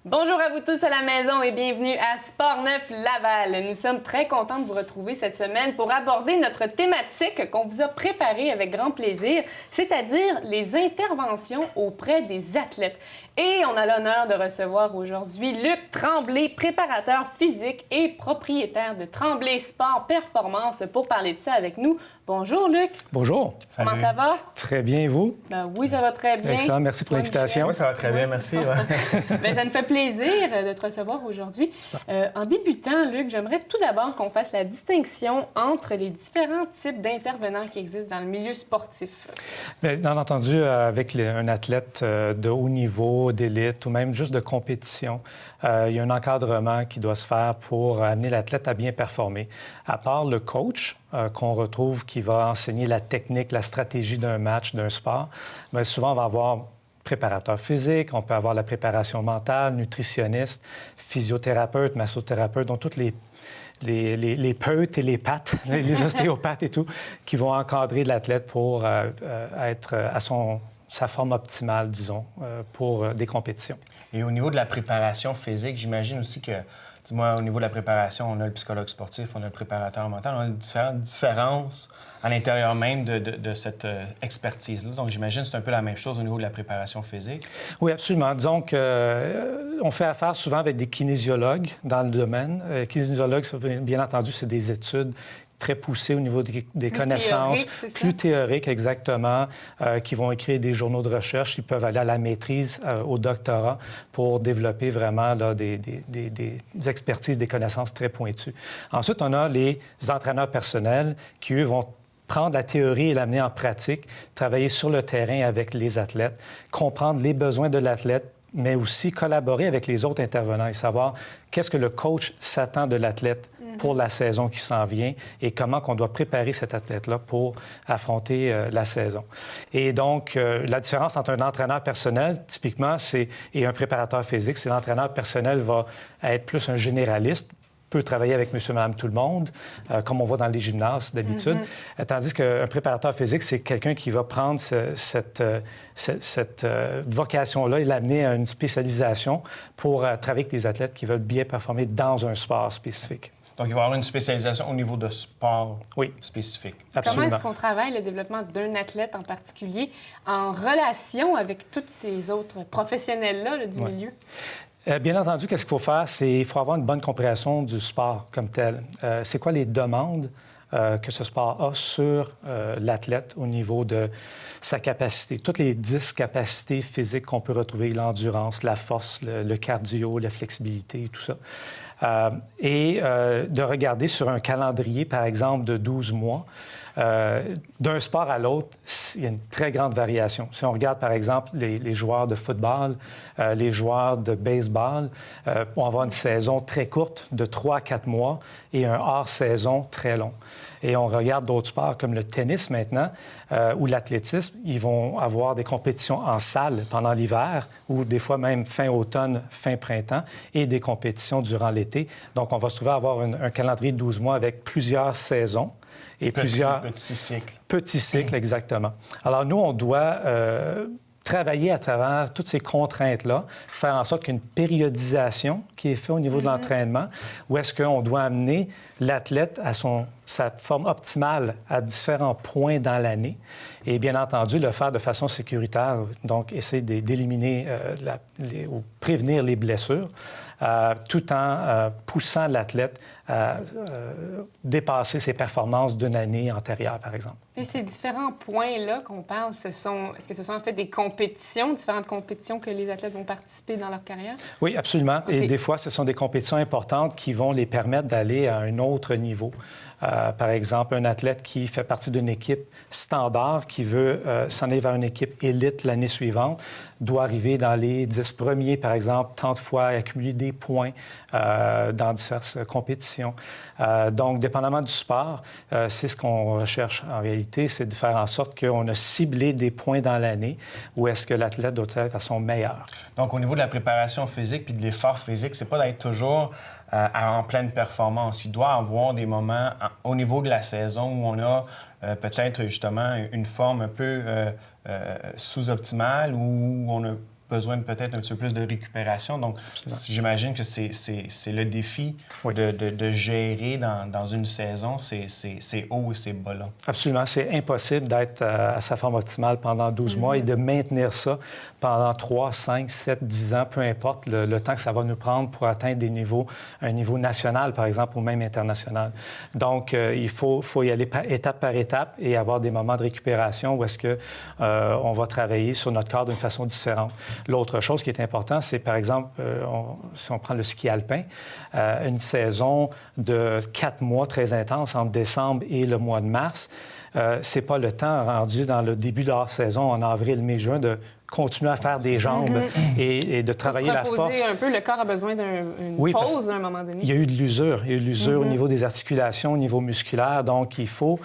Bonjour à vous tous à la maison et bienvenue à Sportneuf Laval. Nous sommes très contents de vous retrouver cette semaine pour aborder notre thématique qu'on vous a préparée avec grand plaisir, c'est-à-dire les interventions auprès des athlètes. Et on a l'honneur de recevoir aujourd'hui Luc Tremblay, préparateur physique et propriétaire de Tremblay Sport Performance pour parler de ça avec nous. Bonjour Luc. Bonjour. Comment Salut. ça va? Très bien, et vous? Ben oui, ça va très bien. Excellent, merci pour l'invitation. Oui, ça va très bien, merci. Ouais. Bien, ça nous fait plaisir de te recevoir aujourd'hui. En débutant, Luc, j'aimerais tout d'abord qu'on fasse la distinction entre les différents types d'intervenants qui existent dans le milieu sportif. Bien entendu, avec un athlète de haut niveau, d'élite ou même juste de compétition, il y a un encadrement qui doit se faire pour amener l'athlète à bien performer. À part le coach, qu'on retrouve qui va enseigner la technique, la stratégie d'un match, d'un sport, bien, souvent, on va avoir préparateur physique, on peut avoir la préparation mentale, nutritionniste, physiothérapeute, massothérapeute, donc toutes les peutes et les pattes, les ostéopathes et tout, qui vont encadrer l'athlète pour être à sa forme optimale, disons, pour des compétitions. Et au niveau de la préparation physique, j'imagine aussi que, dis-moi, au niveau de la préparation, on a le psychologue sportif, on a le préparateur mental, on a différentes différences à l'intérieur même de cette expertise-là. Donc, j'imagine que c'est un peu la même chose au niveau de la préparation physique. Oui, absolument. Disons qu'on fait affaire souvent avec des kinésiologues dans le domaine. Kinésiologues, bien entendu, c'est des études très poussées au niveau des connaissances, plus théoriques, exactement, qui vont écrire des journaux de recherche, qui peuvent aller à la maîtrise, au doctorat, pour développer vraiment là, des expertises, des connaissances très pointues. Ensuite, on a les entraîneurs personnels qui, eux, vont prendre la théorie et l'amener en pratique, travailler sur le terrain avec les athlètes, comprendre les besoins de l'athlète, mais aussi collaborer avec les autres intervenants et savoir qu'est-ce que le coach s'attend de l'athlète pour la saison qui s'en vient et comment on doit préparer cet athlète-là pour affronter la saison. Et donc, la différence entre un entraîneur personnel, typiquement, et un préparateur physique, c'est l'entraîneur personnel va être plus un généraliste, peut travailler avec monsieur, madame, tout le monde, comme on voit dans les gymnases d'habitude. Tandis qu'un préparateur physique, c'est quelqu'un qui va prendre cette vocation-là et l'amener à une spécialisation pour travailler avec des athlètes qui veulent bien performer dans un sport spécifique. Donc, il va y avoir une spécialisation au niveau de sport spécifique. Absolument. Comment est-ce qu'on travaille le développement d'un athlète en particulier en relation avec tous ces autres professionnels-là du milieu? Bien entendu, qu'est-ce qu'il faut faire? Il faut avoir une bonne compréhension du sport comme tel. C'est quoi les demandes que ce sport a sur l'athlète au niveau de sa capacité? Toutes les 10 capacités physiques qu'on peut retrouver, l'endurance, la force, le cardio, la flexibilité, tout ça. Et de regarder sur un calendrier, par exemple, de 12 mois, d'un sport à l'autre, il y a une très grande variation. Si on regarde, par exemple, les joueurs de football, les joueurs de baseball, vont avoir une saison très courte de 3 à 4 mois et un hors-saison très long. Et on regarde d'autres sports comme le tennis maintenant ou l'athlétisme. Ils vont avoir des compétitions en salle pendant l'hiver ou des fois même fin automne, fin printemps et des compétitions durant l'été. Donc, on va se trouver à avoir un calendrier de 12 mois avec plusieurs saisons. Et Petits cycles. Petits cycles, exactement. Alors, nous, on doit travailler à travers toutes ces contraintes-là, faire en sorte qu'il y ait une périodisation qui est faite au niveau de l'entraînement, où est-ce qu'on doit amener l'athlète à sa forme optimale à différents points dans l'année. Et bien entendu, le faire de façon sécuritaire, donc essayer d'éliminer ou prévenir les blessures, tout en poussant l'athlète à dépasser ses performances d'une année antérieure, par exemple. Et ces différents points-là qu'on parle, est-ce que ce sont en fait des compétitions, différentes compétitions que les athlètes vont participer dans leur carrière? Oui, absolument. Okay. Et des fois, ce sont des compétitions importantes qui vont les permettre d'aller à un autre niveau. Par exemple, un athlète qui fait partie d'une équipe standard, qui veut s'en aller vers une équipe élite l'année suivante, doit arriver dans les 10 premiers, par exemple, tant de fois, accumuler des points dans diverses compétitions. Donc, dépendamment du sport, c'est ce qu'on recherche en réalité, c'est de faire en sorte qu'on a ciblé des points dans l'année où est-ce que l'athlète doit être à son meilleur. Donc, au niveau de la préparation physique puis de l'effort physique, c'est pas d'être toujours en pleine performance. Il doit y avoir des moments au niveau de la saison où on a peut-être justement une forme un peu sous-optimale, où on a besoin de peut-être un petit peu plus de récupération. Donc, j'imagine que c'est le défi de gérer dans une saison ces hauts et ces bas-là. Absolument. C'est impossible d'être à sa forme optimale pendant 12 mois et de maintenir ça pendant 3, 5, 7, 10 ans, peu importe le temps que ça va nous prendre pour atteindre un niveau national, par exemple, ou même international. Donc, il faut y aller étape par étape et avoir des moments de récupération où est-ce qu'on va travailler sur notre corps d'une façon différente. L'autre chose qui est importante, c'est, par exemple, si on prend le ski alpin, une saison de 4 mois très intense entre décembre et le mois de mars, c'est pas le temps rendu dans le début de la saison en avril, mai, juin, de continuer à faire des jambes et de travailler la force. Un peu, le corps a besoin d'une pause à un moment donné. Il y a eu de l'usure. Il y a eu de l'usure au niveau des articulations, au niveau musculaire. Donc, il faut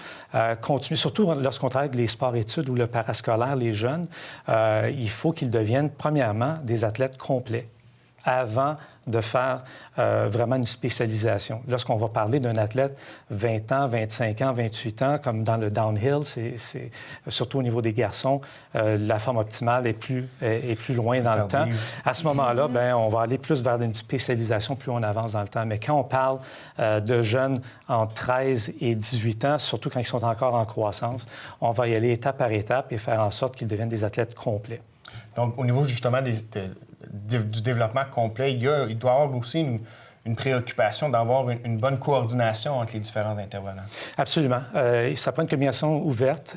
continuer, surtout lorsqu'on travaille avec les sports-études ou le parascolaire, les jeunes, il faut qu'ils deviennent, premièrement, des athlètes complets avant de faire vraiment une spécialisation. Lorsqu'on va parler d'un athlète 20 ans, 25 ans, 28 ans, comme dans le downhill, c'est surtout au niveau des garçons, la forme optimale est plus loin dans le temps. À ce moment-là, bien, on va aller plus vers une spécialisation plus on avance dans le temps. Mais quand on parle de jeunes entre 13 et 18 ans, surtout quand ils sont encore en croissance, on va y aller étape par étape et faire en sorte qu'ils deviennent des athlètes complets. Donc, au niveau justement du développement complet, il doit y avoir aussi une préoccupation d'avoir une bonne coordination entre les différents intervenants. Absolument. Ça prend une communication ouverte.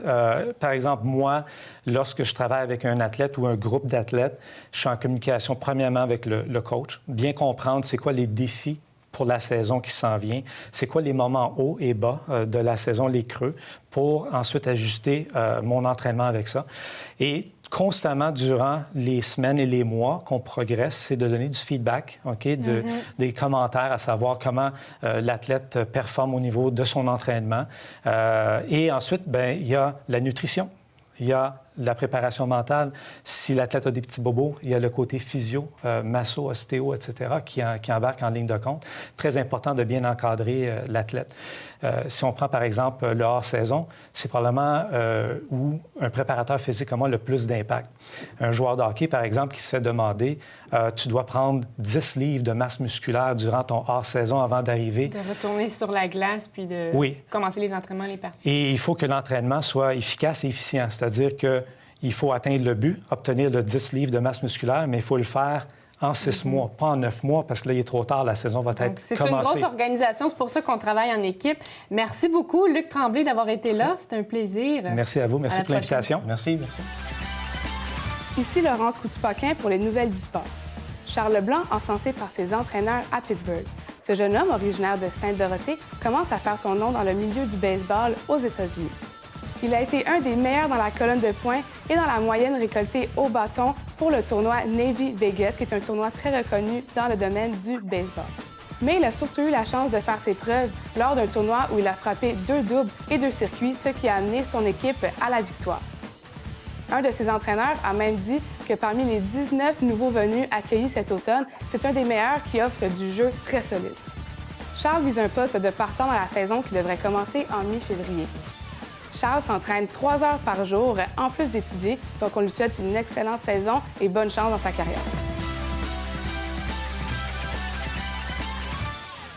Par exemple, moi, lorsque je travaille avec un athlète ou un groupe d'athlètes, je suis en communication premièrement avec le coach, bien comprendre c'est quoi les défis pour la saison qui s'en vient, c'est quoi les moments hauts et bas de la saison, les creux, pour ensuite ajuster mon entraînement avec ça. Et constamment, durant les semaines et les mois qu'on progresse, c'est de donner du feedback, OK, des commentaires à savoir comment l'athlète performe au niveau de son entraînement. Et ensuite, bien, il y a la nutrition. Il y a la préparation mentale. Si l'athlète a des petits bobos, il y a le côté physio, masso, ostéo, etc., qui embarque en ligne de compte. Très important de bien encadrer l'athlète. Si on prend, par exemple, le hors-saison, c'est probablement où un préparateur physique a le plus d'impact. Un joueur de hockey, par exemple, qui se fait demander tu dois prendre 10 livres de masse musculaire durant ton hors-saison avant d'arriver. De retourner sur la glace puis de commencer les entraînements, les parties. Et il faut que l'entraînement soit efficace et efficient, c'est-à-dire qu'il faut atteindre le but, obtenir le 10 livres de masse musculaire, mais il faut le faire en 6 mois, pas en 9 mois, parce que là, il est trop tard, la saison va être commencée. C'est une grosse organisation, c'est pour ça qu'on travaille en équipe. Merci beaucoup, Luc Tremblay, d'avoir été là. C'était un plaisir. Merci à vous, merci pour l'invitation. Merci. Ici Laurence Coutu-Paquin pour les nouvelles du sport. Charles Leblanc, encensé par ses entraîneurs à Pittsburgh. Ce jeune homme, originaire de Sainte-Dorothée, commence à faire son nom dans le milieu du baseball aux États-Unis. Il a été un des meilleurs dans la colonne de points et dans la moyenne récoltée au bâton pour le tournoi Navy Vegas, qui est un tournoi très reconnu dans le domaine du baseball. Mais il a surtout eu la chance de faire ses preuves lors d'un tournoi où il a frappé 2 doubles et 2 circuits, ce qui a amené son équipe à la victoire. Un de ses entraîneurs a même dit que parmi les 19 nouveaux venus accueillis cet automne, c'est un des meilleurs qui offre du jeu très solide. Charles vise un poste de partant dans la saison qui devrait commencer en mi-février. Charles s'entraîne 3 heures par jour, en plus d'étudier, donc on lui souhaite une excellente saison et bonne chance dans sa carrière.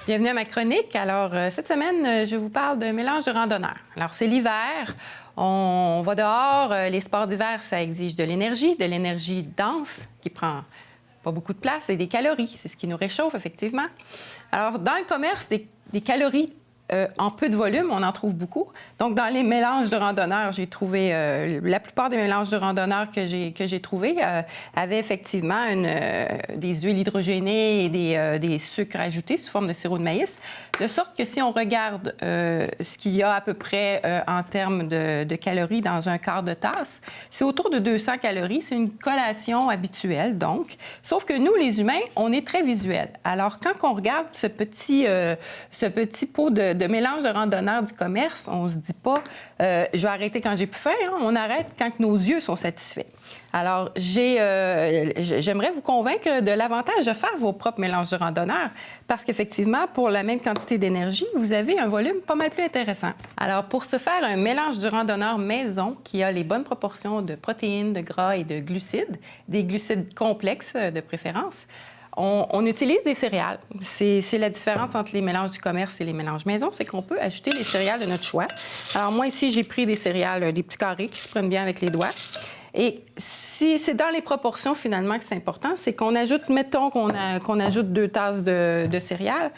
Bienvenue à ma chronique. Alors, cette semaine, je vous parle d'un mélange de randonneurs. Alors, c'est l'hiver, on va dehors, les sports d'hiver, ça exige de l'énergie dense qui prend pas beaucoup de place et des calories. C'est ce qui nous réchauffe, effectivement. Alors, dans le commerce, des calories en peu de volume, on en trouve beaucoup. Donc, dans les mélanges de randonneurs, j'ai trouvé... la plupart des mélanges de randonneurs que j'ai trouvés avaient effectivement des huiles hydrogénées et des sucres ajoutés sous forme de sirop de maïs. De sorte que si on regarde ce qu'il y a à peu près en termes de calories dans un quart de tasse, c'est autour de 200 calories. C'est une collation habituelle, donc. Sauf que nous, les humains, on est très visuels. Alors, quand on regarde ce petit pot de de mélange de randonneurs du commerce, on ne se dit pas je vais arrêter quand j'ai plus faim. Hein? On arrête quand nos yeux sont satisfaits. Alors, j'aimerais vous convaincre de l'avantage de faire vos propres mélanges de randonneurs parce qu'effectivement, pour la même quantité d'énergie, vous avez un volume pas mal plus intéressant. Alors, pour se faire un mélange du randonneur maison qui a les bonnes proportions de protéines, de gras et de glucides, des glucides complexes de préférence, on utilise des céréales. C'est la différence entre les mélanges du commerce et les mélanges maison, c'est qu'on peut ajouter les céréales de notre choix. Alors moi, ici, j'ai pris des céréales, des petits carrés qui se prennent bien avec les doigts. Et si c'est dans les proportions, finalement, que c'est important, c'est qu'on ajoute, mettons qu'on ajoute 2 tasses de céréales,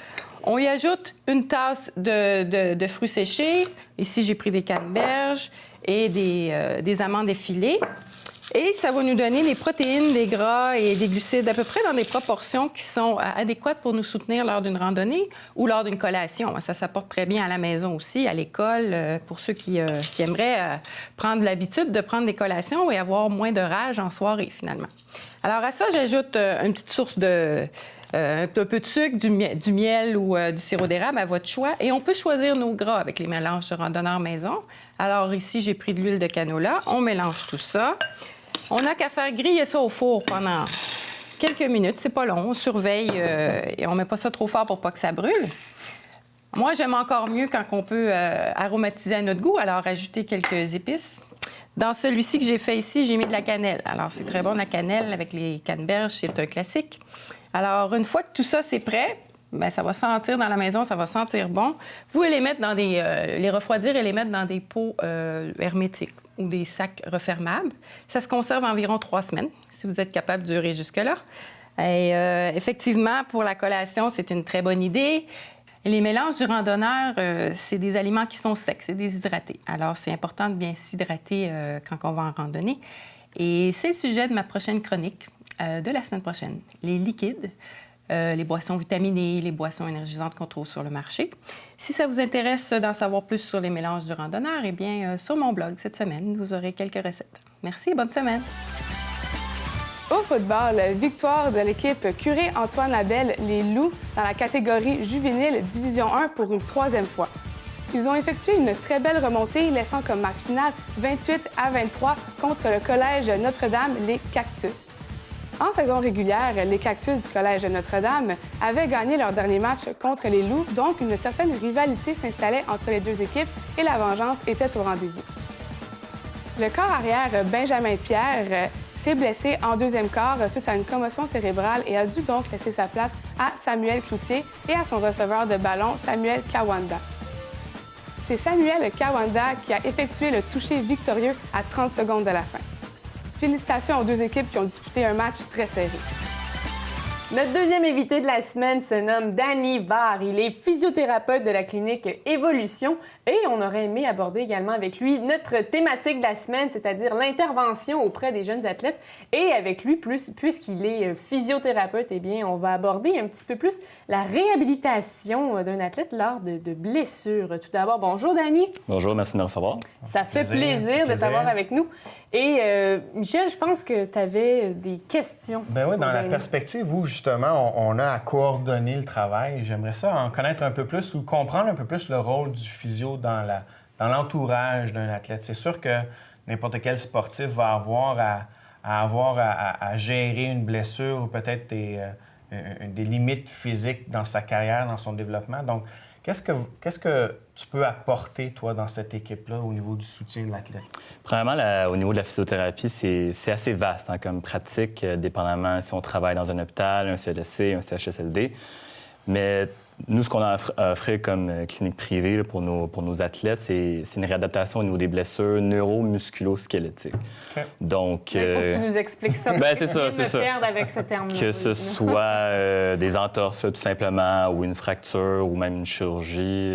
on y ajoute une tasse de fruits séchés. Ici, j'ai pris des canneberges et des amandes effilées. Et ça va nous donner des protéines, des gras et des glucides à peu près dans des proportions qui sont adéquates pour nous soutenir lors d'une randonnée ou lors d'une collation. Ça s'apporte très bien à la maison aussi, à l'école, pour ceux qui aimeraient prendre l'habitude de prendre des collations et avoir moins de rage en soirée, finalement. Alors à ça, j'ajoute une petite source un peu de sucre, du miel ou du sirop d'érable à votre choix. Et on peut choisir nos gras avec les mélanges de randonneurs maison. Alors ici, j'ai pris de l'huile de canola. On mélange tout ça. On n'a qu'à faire griller ça au four pendant quelques minutes. C'est pas long. On surveille et on met pas ça trop fort pour pas que ça brûle. Moi, j'aime encore mieux quand on peut aromatiser à notre goût, alors ajouter quelques épices. Dans celui-ci que j'ai fait ici, j'ai mis de la cannelle. Alors, c'est très bon, la cannelle avec les canneberges, c'est un classique. Alors, une fois que tout ça, c'est prêt, bien, ça va sentir dans la maison, ça va sentir bon. Vous pouvez les mettre dans les refroidir et les mettre dans des pots hermétiques ou des sacs refermables. Ça se conserve environ 3 semaines, si vous êtes capable de durer jusque-là. Et effectivement, pour la collation, c'est une très bonne idée. Les mélanges du randonneur, c'est des aliments qui sont secs, c'est déshydratés. Alors, c'est important de bien s'hydrater quand on va en randonnée. Et c'est le sujet de ma prochaine chronique de la semaine prochaine. Les liquides, les boissons vitaminées, les boissons énergisantes qu'on trouve sur le marché. Si ça vous intéresse d'en savoir plus sur les mélanges du randonneur, eh bien, sur mon blog cette semaine, vous aurez quelques recettes. Merci et bonne semaine! Au football, victoire de l'équipe Curé-Antoine Labelle, les Loups, dans la catégorie juvénile Division 1 pour une 3e fois. Ils ont effectué une très belle remontée, laissant comme marque finale 28-23 contre le Collège Notre-Dame, les Cactus. En saison régulière, les Cactus du Collège Notre-Dame avaient gagné leur dernier match contre les Loups, donc une certaine rivalité s'installait entre les deux équipes et la vengeance était au rendez-vous. Le corps arrière Benjamin Pierre s'est blessé en 2e quart suite à une commotion cérébrale et a dû donc laisser sa place à Samuel Cloutier et à son receveur de ballon, Samuel Kawanda. C'est Samuel Kawanda qui a effectué le toucher victorieux à 30 secondes de la fin. Félicitations aux 2 équipes qui ont disputé un match très serré. Notre deuxième invité de la semaine se nomme Danny Var. Il est physiothérapeute de la clinique Évolution et on aurait aimé aborder également avec lui notre thématique de la semaine, c'est-à-dire l'intervention auprès des jeunes athlètes. Et avec lui, puisqu'il est physiothérapeute, eh bien, on va aborder un petit peu plus la réhabilitation d'un athlète lors de blessures. Tout d'abord, bonjour Danny. Bonjour, merci de me recevoir. Ça fait plaisir de t'avoir avec nous. Et Michel, je pense que tu avais des questions. Ben oui, dans la perspective où, justement, on a à coordonner le travail, j'aimerais ça en connaître un peu plus ou comprendre un peu plus le rôle du physio dans l'entourage d'un athlète. C'est sûr que n'importe quel sportif va avoir à gérer une blessure ou peut-être des limites physiques dans sa carrière, dans son développement. Donc, qu'est-ce que tu peux apporter, toi, dans cette équipe-là, au niveau du soutien de l'athlète? Premièrement, au niveau de la physiothérapie, c'est assez vaste comme pratique, dépendamment si on travaille dans un hôpital, un CLSC, un CHSLD. Mais nous, ce qu'on a offert comme clinique privée là, pour nos athlètes, c'est une réadaptation au niveau des blessures neuromusculo-squelettiques. Okay. Donc, il faut que tu nous expliques ça. C'est ça. Perdre avec ce terme-là. Que ce soit des entorses, tout simplement, ou une fracture, ou même une chirurgie.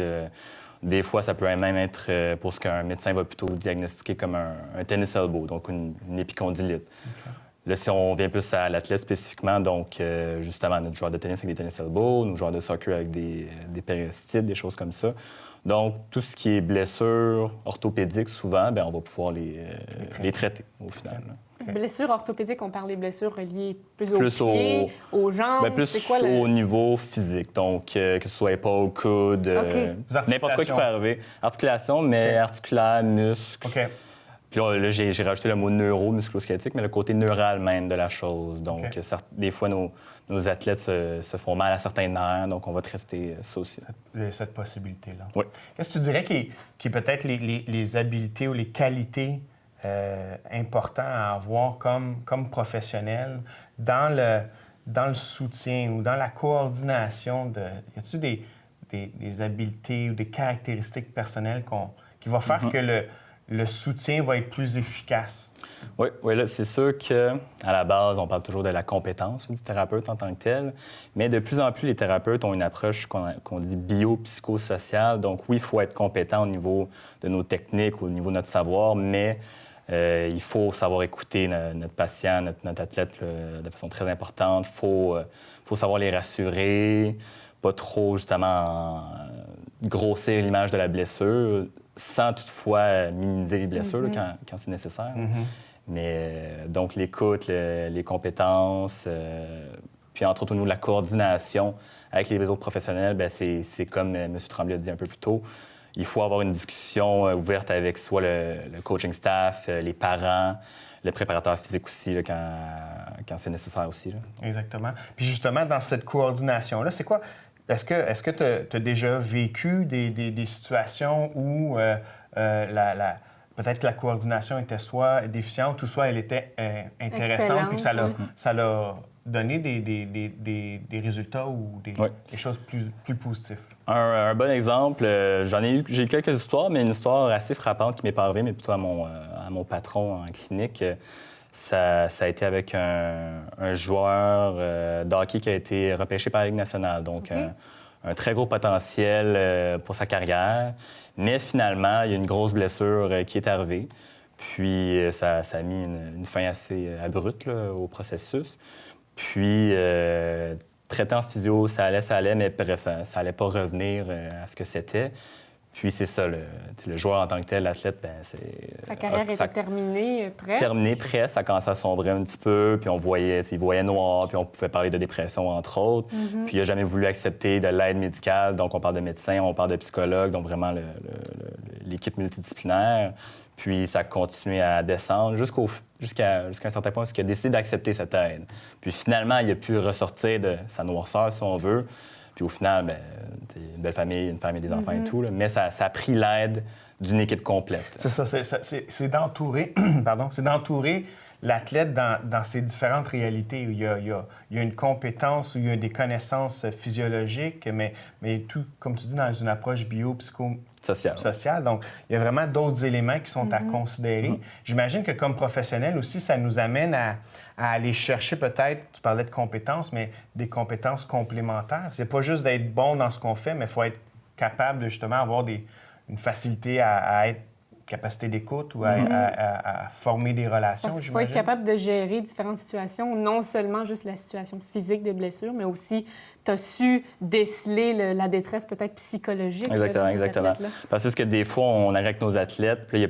Des fois, ça peut même être pour ce qu'un médecin va plutôt diagnostiquer comme un tennis elbow, donc une épicondylite. Okay. Là, si on vient plus à l'athlète spécifiquement, donc justement, notre joueur de tennis avec des tennis elbows, nos joueurs de soccer avec des périostites, des choses comme ça. Donc, tout ce qui est blessures orthopédiques, souvent, bien, on va pouvoir les traiter au final. Blessures orthopédiques, on parle des blessures reliées plus aux pieds, aux jambes. Plus c'est quoi au niveau physique, donc que ce soit épaule, coude, n'importe quoi qui peut arriver. Articulation, mais articulaire, muscle. OK. Puis là, j'ai rajouté le mot neuro-musculo-squelettique, mais le côté neural même de la chose. Donc, des fois, nos athlètes se font mal à certains nerfs, donc on va traiter ça aussi. Cette possibilité-là. Oui. Qu'est-ce que tu dirais qui est peut-être les habiletés ou les qualités importantes à avoir comme professionnel dans le soutien ou dans la coordination de... Y a-t-il des habiletés ou des caractéristiques personnelles qui vont faire que le soutien va être plus efficace? Oui, là, c'est sûr qu'à la base, on parle toujours de la compétence du thérapeute en tant que tel, mais de plus en plus, les thérapeutes ont une approche qu'on dit bio-psychosociale. Donc oui, il faut être compétent au niveau de nos techniques, au niveau de notre savoir, mais il faut savoir écouter notre patient, notre athlète de façon très importante. Il faut savoir les rassurer, pas trop, justement, grossir l'image de la blessure, sans toutefois minimiser les blessures quand c'est nécessaire. Mais donc, l'écoute, les compétences, puis entre autres, au niveau de la coordination avec les autres professionnels, bien, c'est comme M. Tremblay a dit un peu plus tôt, il faut avoir une discussion ouverte avec soit le coaching staff, les parents, le préparateur physique aussi, là, quand c'est nécessaire aussi. Là. Exactement. Puis justement, dans cette coordination-là, c'est quoi? Est-ce que tu as déjà vécu des situations où peut-être que la coordination était soit déficiente ou soit elle était intéressante puis que ça l'a donné des résultats ou des choses plus positives? Un bon exemple, j'ai eu quelques histoires, mais une histoire assez frappante qui m'est pas arrivée, mais plutôt à mon patron en clinique. Ça a été avec un joueur de hockey qui a été repêché par la Ligue nationale. Donc, un très gros potentiel pour sa carrière. Mais finalement, il y a une grosse blessure qui est arrivée. Puis, ça a mis une fin assez abrupte là, au processus. Puis, traité en physio, ça allait, mais bref, ça allait pas revenir à ce que c'était. Puis c'est ça, le joueur en tant que tel, l'athlète, bien, c'est... Sa carrière était terminée presque. Terminée presque, ça commençait à sombrer un petit peu, puis il voyait noir, puis on pouvait parler de dépression, entre autres. Puis il n'a jamais voulu accepter de l'aide médicale, donc on parle de médecin, on parle de psychologue, donc vraiment l'équipe multidisciplinaire. Puis ça a continué à descendre jusqu'à un certain point où il a décidé d'accepter cette aide. Puis finalement, il a pu ressortir de sa noirceur, si on veut. Puis au final, bien, une belle famille, une famille, des enfants et tout, là, mais ça a pris l'aide d'une équipe complète. C'est ça, c'est d'entourer l'athlète dans ses différentes réalités. Il y a une compétence, il y a des connaissances physiologiques, mais tout, comme tu dis, dans une approche bio-psychosociale. Donc, il y a vraiment d'autres éléments qui sont à considérer. J'imagine que comme professionnel aussi, ça nous amène à aller chercher peut-être, tu parlais de compétences, mais des compétences complémentaires. C'est pas juste d'être bon dans ce qu'on fait, mais il faut être capable de justement avoir une facilité à être capacité d'écoute ou à former des relations, Il faut être capable de gérer différentes situations, non seulement juste la situation physique des blessures, mais aussi tu as su déceler la détresse peut-être psychologique. Exactement. Parce que des fois, on arrive avec nos athlètes, puis il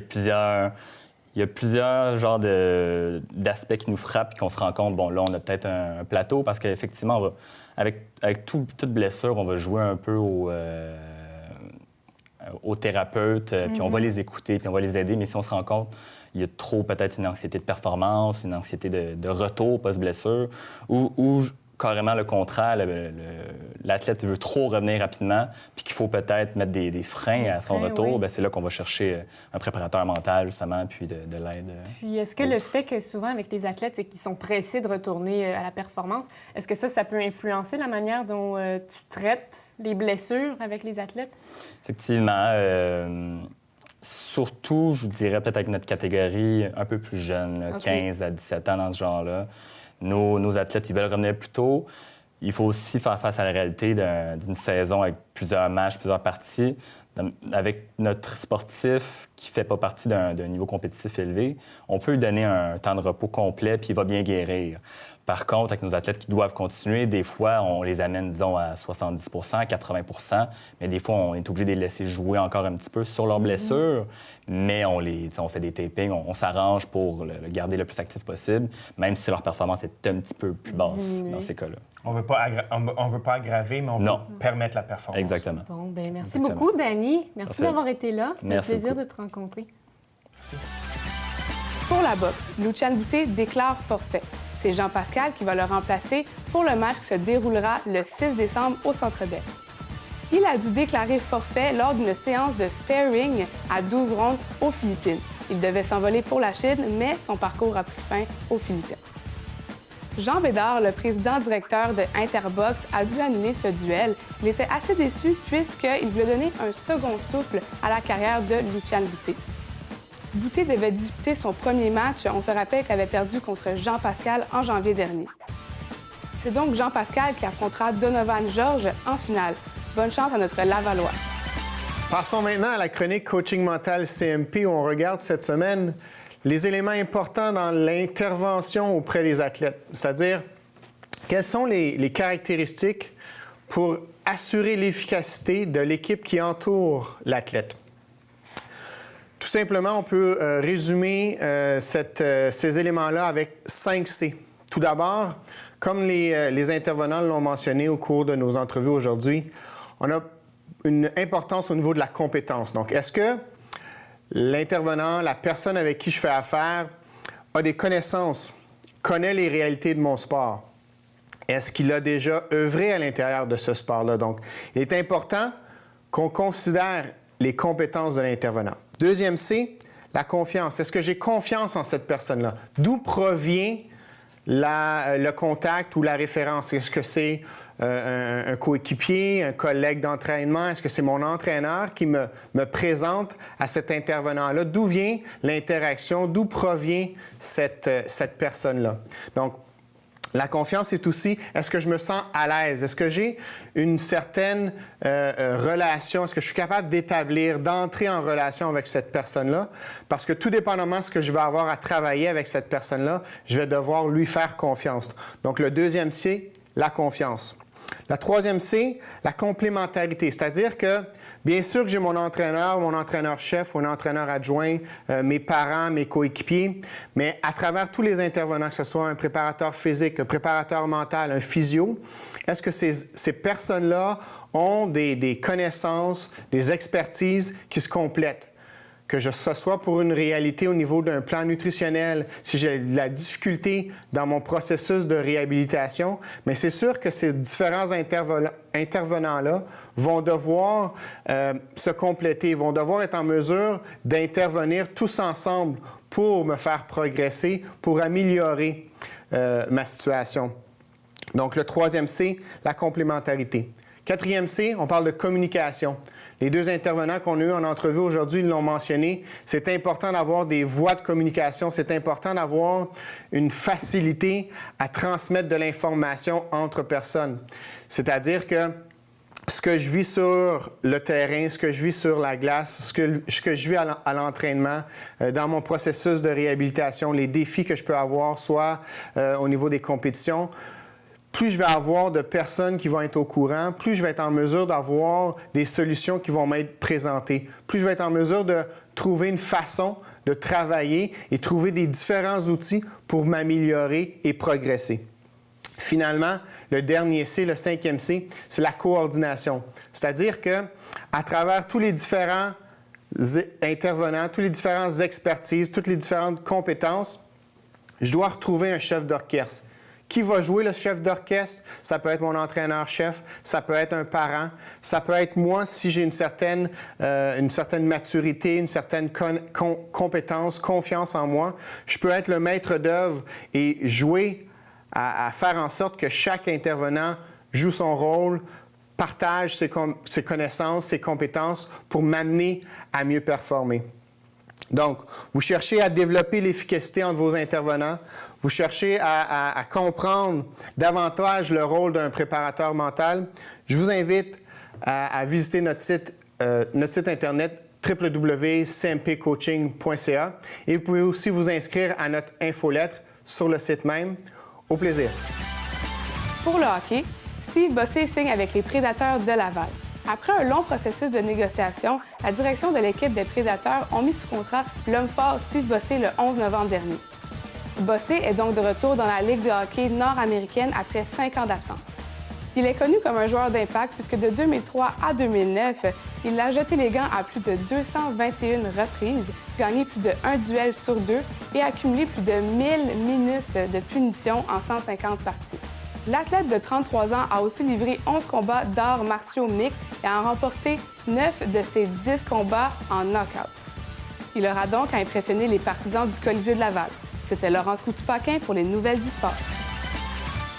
y a plusieurs genres d'aspects qui nous frappent et qu'on se rend compte, bon, là, on a peut-être un plateau parce qu'effectivement, avec toute blessure, on va jouer un peu aux thérapeutes, puis on va les écouter, puis on va les aider. Mais si on se rend compte, il y a trop peut-être une anxiété de performance, une anxiété de retour post-blessure, ou carrément le contraire, l'athlète veut trop revenir rapidement, puis qu'il faut peut-être mettre des freins à son retour, bien, c'est là qu'on va chercher un préparateur mental, justement, puis de l'aide. Puis est-ce que le fait que souvent, avec les athlètes, c'est qu'ils sont pressés de retourner à la performance, est-ce que ça peut influencer la manière dont tu traites les blessures avec les athlètes? Effectivement. Surtout, je vous dirais peut-être avec notre catégorie un peu plus jeune, là, 15 à 17 ans dans ce genre-là. Nos athlètes, ils veulent revenir plus tôt. Il faut aussi faire face à la réalité d'une saison avec plusieurs matchs, plusieurs parties. Avec notre sportif qui ne fait pas partie d'un niveau compétitif élevé, on peut lui donner un temps de repos complet puis il va bien guérir. Par contre, avec nos athlètes qui doivent continuer, des fois, on les amène, disons, à 70 80 mais des fois, on est obligé de les laisser jouer encore un petit peu sur leurs blessures, mais on fait des tapings, on s'arrange pour le garder le plus actif possible, même si leur performance est un petit peu plus basse dans ces cas-là. On veut pas aggraver, mais on veut permettre la performance. Exactement. Bon, bien, merci beaucoup, Dani. Merci d'avoir été là. C'était un plaisir de te rencontrer. Merci. Pour la boxe, Lucian Boutet déclare forfait. C'est Jean Pascal qui va le remplacer pour le match qui se déroulera le 6 décembre au Centre Bell. Il a dû déclarer forfait lors d'une séance de sparring à 12 rondes aux Philippines. Il devait s'envoler pour la Chine, mais son parcours a pris fin aux Philippines. Jean Bédard, le président-directeur de Interbox, a dû annuler ce duel. Il était assez déçu puisqu'il voulait donner un second souffle à la carrière de Lucian Boutet. Boutet devait disputer son premier match. On se rappelle qu'il avait perdu contre Jean Pascal en janvier dernier. C'est donc Jean Pascal qui affrontera Donovan Georges en finale. Bonne chance à notre Lavallois. Passons maintenant à la chronique Coaching mental CMP où on regarde cette semaine les éléments importants dans l'intervention auprès des athlètes. C'est-à-dire, quelles sont les caractéristiques pour assurer l'efficacité de l'équipe qui entoure l'athlète. Tout simplement, on peut résumer ces éléments-là avec 5 C. Tout d'abord, comme les intervenants l'ont mentionné au cours de nos entrevues aujourd'hui, on a une importance au niveau de la compétence. Donc, est-ce que l'intervenant, la personne avec qui je fais affaire, a des connaissances, connaît les réalités de mon sport? Est-ce qu'il a déjà œuvré à l'intérieur de ce sport-là? Donc, il est important qu'on considère les compétences de l'intervenant. Deuxième C, la confiance. Est-ce que j'ai confiance en cette personne-là? D'où provient le contact ou la référence? Est-ce que c'est un coéquipier, un collègue d'entraînement? Est-ce que c'est mon entraîneur qui me présente à cet intervenant-là? D'où vient l'interaction? D'où provient cette personne-là? Donc, la confiance est aussi, est-ce que je me sens à l'aise? Est-ce que j'ai une certaine relation? Est-ce que je suis capable d'établir, d'entrer en relation avec cette personne-là? Parce que tout dépendamment de ce que je vais avoir à travailler avec cette personne-là, je vais devoir lui faire confiance. Donc, le deuxième C, la confiance. La troisième C, la complémentarité, c'est-à-dire que, bien sûr que j'ai mon entraîneur-chef ou un entraîneur adjoint, mes parents, mes coéquipiers, mais à travers tous les intervenants, que ce soit un préparateur physique, un préparateur mental, un physio, est-ce que ces personnes-là ont des connaissances, des expertises qui se complètent? Que ce soit pour une réalité au niveau d'un plan nutritionnel, si j'ai de la difficulté dans mon processus de réhabilitation, mais c'est sûr que ces différents intervenants-là vont devoir se compléter, vont devoir être en mesure d'intervenir tous ensemble pour me faire progresser, pour améliorer ma situation. Donc, le troisième C, la complémentarité. Quatrième C, on parle de communication. Les deux intervenants qu'on a eus en entrevue aujourd'hui l'ont mentionné. C'est important d'avoir des voies de communication. C'est important d'avoir une facilité à transmettre de l'information entre personnes. C'est-à-dire que ce que je vis sur le terrain, ce que je vis sur la glace, ce que je vis à l'entraînement, dans mon processus de réhabilitation, les défis que je peux avoir, soit au niveau des compétitions, plus je vais avoir de personnes qui vont être au courant, plus je vais être en mesure d'avoir des solutions qui vont m'être présentées, plus je vais être en mesure de trouver une façon de travailler et trouver des différents outils pour m'améliorer et progresser. Finalement, le dernier C, le 5e C, c'est la coordination. C'est-à-dire qu'à travers tous les différents intervenants, toutes les différentes expertises, toutes les différentes compétences, je dois retrouver un chef d'orchestre. Qui va jouer le chef d'orchestre? Ça peut être mon entraîneur-chef, ça peut être un parent, ça peut être moi si j'ai une certaine maturité, une certaine compétence, confiance en moi. Je peux être le maître d'œuvre et jouer à faire en sorte que chaque intervenant joue son rôle, partage ses connaissances, ses compétences pour m'amener à mieux performer. Donc, vous cherchez à développer l'efficacité entre vos intervenants, vous cherchez à comprendre davantage le rôle d'un préparateur mental. Je vous invite à visiter notre site Internet www.cmpcoaching.ca et vous pouvez aussi vous inscrire à notre infolettre sur le site même Au plaisir. Pour le hockey, Steve Bossé signe avec les Prédateurs de Laval. Après un long processus de négociation, la direction de l'équipe des Prédateurs ont mis sous contrat l'homme fort Steve Bossé le 11 novembre dernier. Bossé est donc de retour dans la Ligue de hockey nord-américaine après 5 ans d'absence. Il est connu comme un joueur d'impact puisque de 2003 à 2009, il a jeté les gants à plus de 221 reprises, gagné plus de 1 duel sur 2 et accumulé plus de 1000 minutes de punition en 150 parties. L'athlète de 33 ans a aussi livré 11 combats d'arts martiaux mixtes et a remporté 9 de ses 10 combats en knockout. Il aura donc à impressionner les partisans du Colisée de Laval. C'était Laurence Coutu-Paquin pour les nouvelles du sport.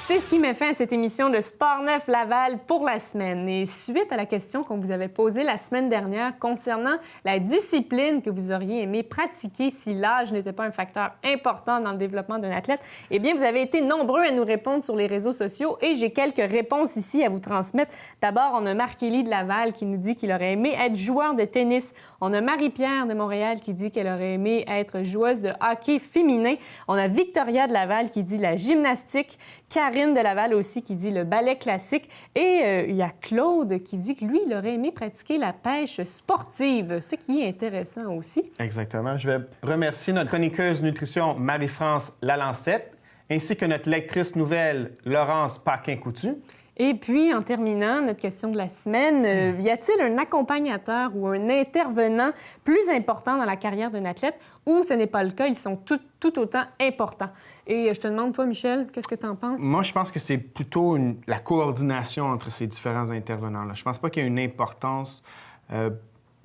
C'est ce qui met fin à cette émission de Sport 9 Laval pour la semaine. Et suite à la question qu'on vous avait posée la semaine dernière concernant la discipline que vous auriez aimé pratiquer si l'âge n'était pas un facteur important dans le développement d'un athlète, eh bien, vous avez été nombreux à nous répondre sur les réseaux sociaux et j'ai quelques réponses ici à vous transmettre. D'abord, on a Marc-Élie de Laval qui nous dit qu'il aurait aimé être joueur de tennis. On a Marie-Pierre de Montréal qui dit qu'elle aurait aimé être joueuse de hockey féminin. On a Victoria de Laval qui dit la gymnastique. Karine de Laval aussi qui dit le ballet classique. Et il y a Claude qui dit que lui, il aurait aimé pratiquer la pêche sportive, ce qui est intéressant aussi. Exactement. Je vais remercier notre chroniqueuse nutrition Marie-France Lalancette, ainsi que notre lectrice nouvelle Laurence Paquin-Coutu. Et puis, en terminant, notre question de la semaine, y a-t-il un accompagnateur ou un intervenant plus important dans la carrière d'un athlète ou ce n'est pas le cas, ils sont tout autant importants? Et je te demande, toi, Michel, qu'est-ce que tu en penses? Moi, je pense que c'est plutôt la coordination entre ces différents intervenants-là. Je pense pas qu'il y ait une importance, un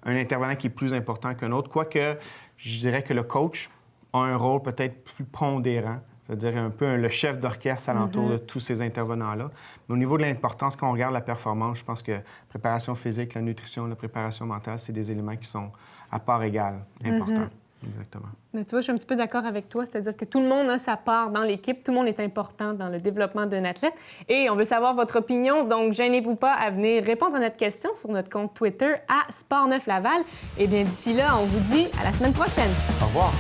intervenant qui est plus important qu'un autre, quoique je dirais que le coach a un rôle peut-être plus pondérant. C'est-à-dire un peu le chef d'orchestre alentour de tous ces intervenants-là. Mais au niveau de l'importance, quand on regarde la performance, je pense que la préparation physique, la nutrition, la préparation mentale, c'est des éléments qui sont à part égale importants. Exactement. Mais tu vois, je suis un petit peu d'accord avec toi, c'est-à-dire que tout le monde a sa part dans l'équipe, tout le monde est important dans le développement d'un athlète et on veut savoir votre opinion, donc gênez-vous pas à venir répondre à notre question sur notre compte Twitter à Sport 9 Laval. Et bien d'ici là, on vous dit à la semaine prochaine. Au revoir.